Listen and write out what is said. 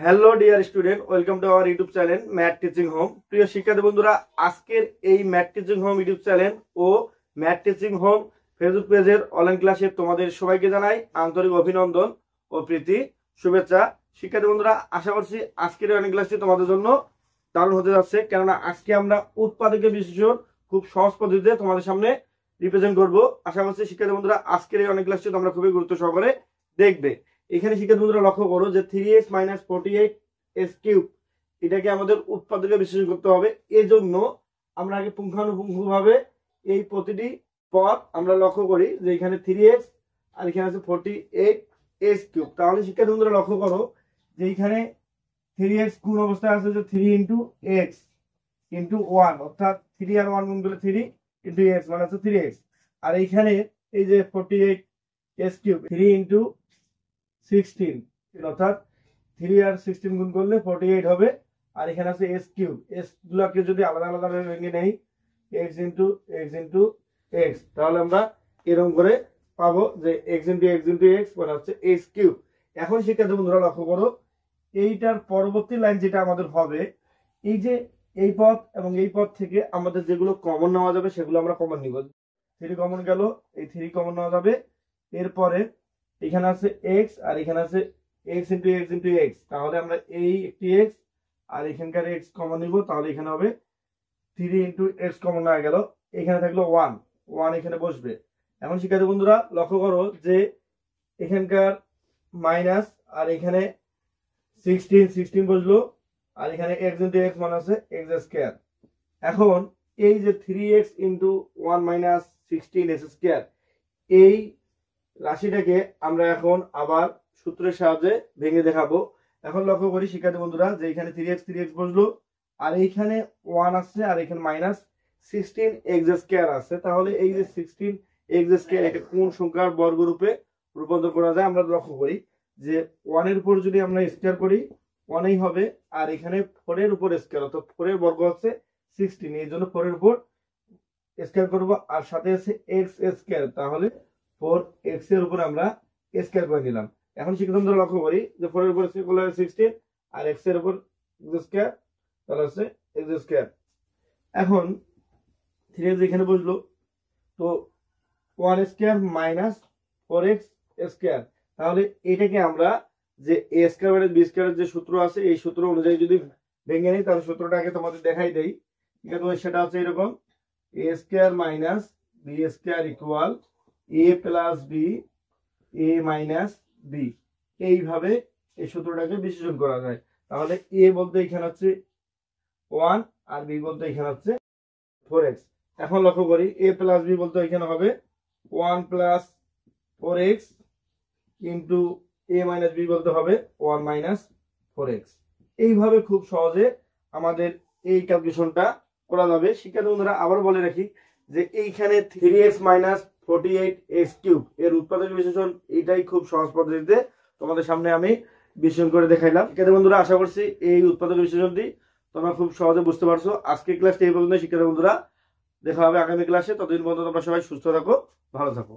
Hello dear student, welcome to our YouTube channel math teaching home. প্রিয় শিক্ষার্থী বন্ধুরা, আজকের এই math teaching home YouTube channel ও ম্যাথ টিচিং হোম ফেসবুক পেজের অনলাইন ক্লাসে তোমাদের সবাইকে জানাই আন্তরিক অভিনন্দন ও প্রীতি শুভেচ্ছা। শিক্ষার্থী বন্ধুরা, আশা করছি আজকের অনলাইন ক্লাসটি তোমাদের জন্য দারুণ হতে যাচ্ছে, কেননা আজকে আমরা উৎপাদকের বিশ্লেষণ খুব সহজ পদ্ধতিতে তোমাদের সামনে রিপ্রেজেন্ট করব। আশা করছি শিক্ষার্থী বন্ধুরা আজকের এই অনলাইন ক্লাসটি তোমরা খুবই গুরুত্ব সহকারে দেখবে। এখানে শিক্ষার্থী বন্ধুরা লক্ষ্য করো যে 3x - 48x³ এটাকে আমাদের উৎপাদকে বিশ্লেষণ করতে হবে। এই জন্য আমরা আগে পুঙ্খানুপুঙ্খভাবে এই প্রতিটি পদ আমরা লক্ষ্য করি যে এখানে 3x আর এখানে আছে 48x³। তাহলে শিক্ষার্থী বন্ধুরা লক্ষ্য করো যে এখানে 3x কোন অবস্থায় আছে, যে 3 × x × 1, অর্থাৎ 3 আর 1 গুণ করলে 3 × x মানে আছে 3x। আর এইখানে এই যে 48x³ 3 × 16, অর্থাৎ 3 আর 16 গুণ করলে 48 হবে। আর এখানে আছে s³ s গুলোকে যদি আলাদা আলাদা ভাবে ভেঙে নেই x × x, তাহলে আমরা এরকম করে পাবো যে x × x মানে হচ্ছে s³। এখন শিক্ষার্থী বন্ধুরা লক্ষ্য করো, এইটার পরবর্তী লাইন যেটা আমাদের হবে, এই যে এই পদ এবং এই পদ থেকে আমাদের যেগুলো কমন নেওয়া যাবে সেগুলো আমরা কমন নিব। 3 কমন গেল, এই 3 কমন নেওয়া যাবে। এরপরে এখানে আছে x আর এখানে আছে x × x, তাহলে আমরা এই একটি x আর এখানকার x কমন নিব, তাহলে এখানে হবে 3 × x কমন হয়ে গেল। এখানে থাকলো 1 এখানে বসবে। এখন শিক্ষার্থী বন্ধুরা লক্ষ্য করো যে এখানকার মাইনাস আর এখানে 16 বসলো, আর এখানে x × x মানে আছে x²। এখন এই যে 3x × 1 - 16x², এই রাশিটাকে আমরা এখন আবার সূত্রের সাহায্যে ভেঙে দেখাবো। এখন লক্ষ্য করি শিক্ষার্থী বন্ধুরা যে এখানে 3x বসলো, আর এইখানে 1 আসছে, আর এখানে -16x² আছে। তাহলে এই যে 16x² এটা কোন সংখ্যার বর্গরূপে রূপান্তর করা যায়? আমরা লক্ষ্য করি যে 1 এর উপর যদি আমরা স্কয়ার করি 1ই হবে, আর এখানে 4 এর উপর স্কয়ার, অর্থাৎ 4 এর বর্গ হচ্ছে 16, এই জন্য 4 এর উপর স্কয়ার করব, আর সাথে আছে x², তাহলে 4x এর উপর আমরা স্কয়ার করে নিলাম। এখন শিক্ষার্থী বন্ধুরা লক্ষ্য করি যে 4 এর উপর স্কয়ার করলে 16 আর x এর উপর স্কয়ার, তাহলে হচ্ছে x²। এখন 3x এখানে বসলো, তো 1² - 4x², তাহলে এটাকে আমরা যে a² - b² এর যে সূত্র আছে এই সূত্র অনুযায়ী যদি ভেঙে নিই, তাহলে সূত্রটাকে তোমাদের দেখাই দেই। ঠিক আছে, সেটা হচ্ছে এরকম: a² - b² = a + b a - b। এইভাবে এই সূত্রটাকে বিশ্লেষণ করা যায়। তাহলে a বলতে এখানে হচ্ছে 1 আর b বলতে এখানে হচ্ছে 4x। এখন লক্ষ্য করি a + b বলতে এখানে হবে 1 + 4x * a - b বলতে হবে 1 - 4x। এইভাবে খুব সহজে আমাদের এই ক্যালকুলেশনটা করা যাবে। শিক্ষার্থী বন্ধুরা আবার বলে রাখি যে এইখানে 3x - 48x³ এর উৎপাদক বিশ্লেষণ এটাই খুব সহজ পদ্ধতিতে তোমাদের সামনে আমি বিশ্লেষণ করে দেখাইলাম। শিক্ষার্থী বন্ধুরা আশা করছি এই উৎপাদক বিশ্লেষণটি তোমরা খুব সহজে বুঝতে পারছো। আজকের ক্লাসটি এই পর্যন্ত শিক্ষার্থী বন্ধুরা, দেখা হবে আগামী ক্লাসে। ততদিন পর্যন্ত তোমরা সবাই সুস্থ থাকো, ভালো থাকো।